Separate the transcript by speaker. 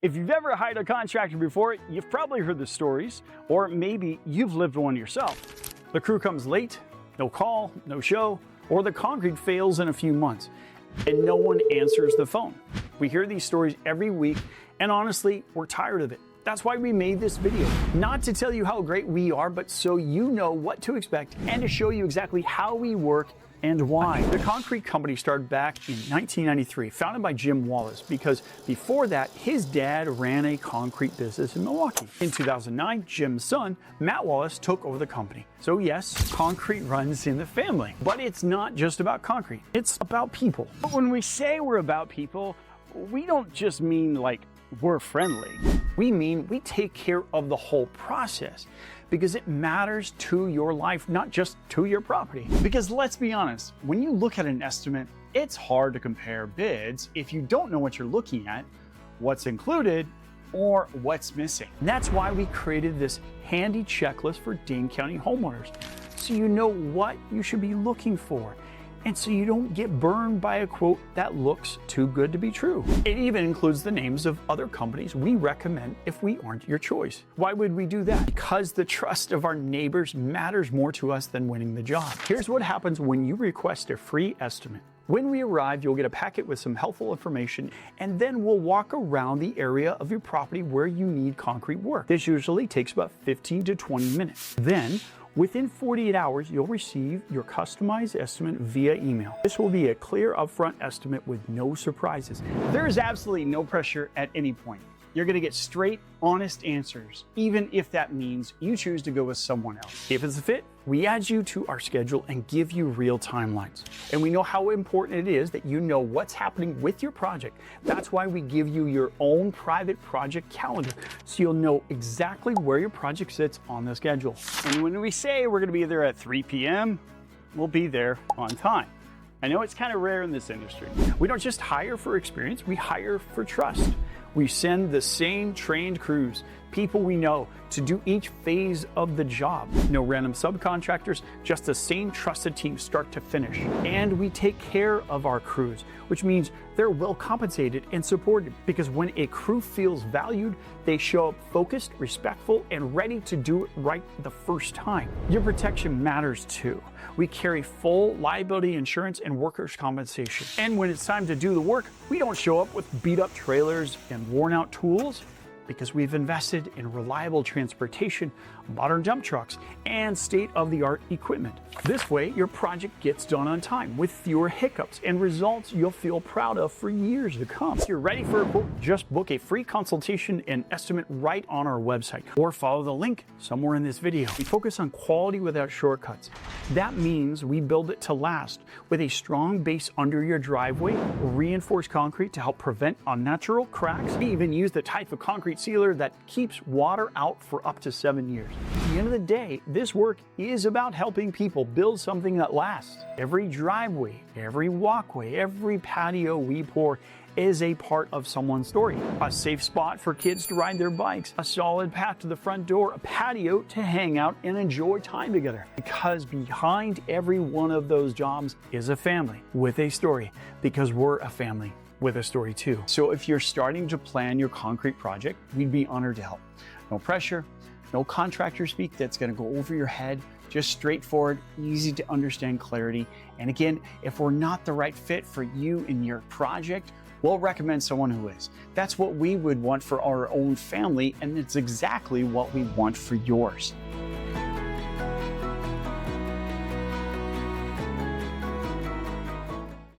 Speaker 1: If you've ever hired a contractor before, you've probably heard the stories, or maybe you've lived one yourself. The crew comes late, no call, no show, or the concrete fails in a few months, and no one answers the phone. We hear these stories every week, and honestly, we're tired of it. That's why we made this video. Not to tell you how great we are, but so you know what to expect and to show you exactly how we work and why. The concrete company started back in 1993, founded by Jim Wallace, because before that, his dad ran a concrete business in Milwaukee. In 2009, Jim's son, Matt Wallace, took over the company. So yes, concrete runs in the family, but it's not just about concrete. It's about people. But when we say we're about people, we don't just mean like we're friendly. We mean we take care of the whole process because it matters to your life, not just to your property. Because let's be honest, when you look at an estimate, it's hard to compare bids if you don't know what you're looking at, what's included, or what's missing. And that's why we created this handy checklist for Dane County homeowners, so you know what you should be looking for, and so you don't get burned by a quote that looks too good to be true. It even includes the names of other companies we recommend if we aren't your choice. Why would we do that? Because the trust of our neighbors matters more to us than winning the job. Here's what happens when you request a free estimate. When we arrive, you'll get a packet with some helpful information, and then we'll walk around the area of your property where you need concrete work. This usually takes about 15 to 20 minutes. Then, within 48 hours, you'll receive your customized estimate via email. This will be a clear upfront estimate with no surprises. There is absolutely no pressure at any point. You're going to get straight, honest answers, even if that means you choose to go with someone else. If it's a fit, we add you to our schedule and give you real timelines. And we know how important it is that you know what's happening with your project. That's why we give you your own private project calendar, so you'll know exactly where your project sits on the schedule. And when we say we're going to be there at 3 p.m., we'll be there on time. I know it's kind of rare in this industry. We don't just hire for experience, we hire for trust. We send the same trained crews, people we know, to do each phase of the job. No random subcontractors, just the same trusted team start to finish. And we take care of our crews, which means they're well compensated and supported, because when a crew feels valued, they show up focused, respectful, and ready to do it right the first time. Your protection matters too. We carry full liability insurance and workers' compensation. And when it's time to do the work, we don't show up with beat up trailers and worn out tools, because we've invested in reliable transportation, modern dump trucks, and state-of-the-art equipment. This way, your project gets done on time with fewer hiccups and results you'll feel proud of for years to come. If you're ready for a quote, just book a free consultation and estimate right on our website, or follow the link somewhere in this video. We focus on quality without shortcuts. That means we build it to last with a strong base under your driveway, reinforced concrete to help prevent unnatural cracks. We even use the type of concrete sealer that keeps water out for up to 7 years. At the end of the day, this work is about helping people build something that lasts. Every driveway, every walkway, every patio we pour is a part of someone's story. A safe spot for kids to ride their bikes, a solid path to the front door, a patio to hang out and enjoy time together. Because behind every one of those jobs is a family with a story, because we're a family with a story too. So if you're starting to plan your concrete project, we'd be honored to help. No pressure, no contractor speak that's gonna go over your head, just straightforward, easy to understand clarity. And again, if we're not the right fit for you and your project, we'll recommend someone who is. That's what we would want for our own family, and it's exactly what we want for yours.